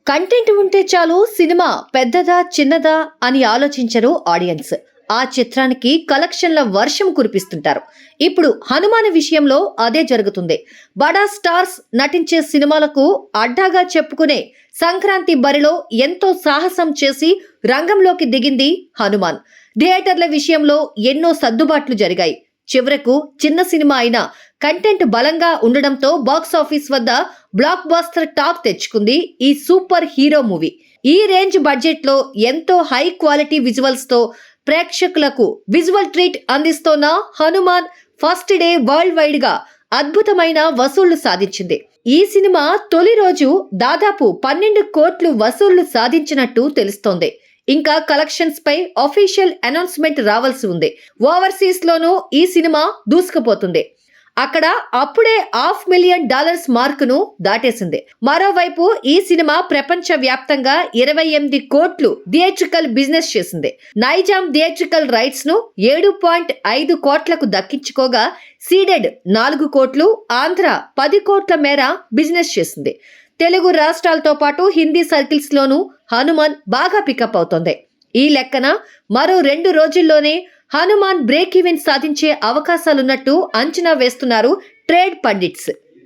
Content ఉంటే చాలు cinema పెద్దదా చిన్నదా అని ఆలోచించరు ఆడియన్స్. ఆ చిత్రానికి కలెక్షన్ల వర్షం కురిపిస్తుంటారు. ఇప్పుడు హనుమాన్ విషయంలో అదే జరుగుతుంది. బడా స్టార్స్ నటించే సినిమాలకు అడ్డాగా చెప్పుకునే సంక్రాంతి బరిలో ఎంతో సాహసం చేసి రంగంలోకి దిగింది హనుమాన్. థియేటర్ల విషయంలో ఎన్నో సర్దుబాట్లు జరిగాయి. చివరకు చిన్న సినిమా అయినా కంటెంట్ బలంగా ఉండడంతో బాక్స్ ఆఫీస్ వద్ద బ్లాక్ బాస్టర్ టాక్ తెచ్చుకుంది ఈ సూపర్ హీరో మూవీ. ఈ రేంజ్ బడ్జెట్ లో ఎంతో హై క్వాలిటీ విజువల్స్ తో ప్రేక్షకులకు విజువల్ ట్రీట్ అందిస్తోన్న Hanuman first day world wide గా అద్భుతమైన వసూళ్లు సాధించింది. ఈ సినిమా తొలి రోజు దాదాపు 12 కోట్లు వసూళ్లు సాధించినట్టు తెలుస్తోంది. ఇంకా కలెక్షన్స్ పై అఫీషియల్ అనౌన్స్మెంట్ రావాల్సి ఉంది. ఓవర్సీస్ లోనూ ఈ సినిమా దూసుకుపోతుంది. అక్కడ అప్పుడే $500,000 మార్కును దాటేసింది. మరోవైపు ఈ సినిమా ప్రపంచ వ్యాప్తంగా 28 కోట్లు థియేట్రికల్ బిజినెస్ చేసింది. నైజాం థియేట్రికల్ రైట్స్ ను 7.5 కోట్లకు దక్కించుకోగా సీడెడ్ 4 కోట్లు, ఆంధ్ర 10 కోట్ల మేర బిజినెస్ చేసింది. తెలుగు రాష్ట్రాలతో పాటు హిందీ సర్కిల్స్ లోనూ హనుమాన్ బాగా పికప్ అవుతోంది. ఈ లెక్కన మరో 2 రోజుల్లోనే హనుమాన్ బ్రేక్ ఈవెన్ సాధించే అవకాశాలున్నట్టు అంచనా వేస్తున్నారు ట్రేడ్ పండిట్స్.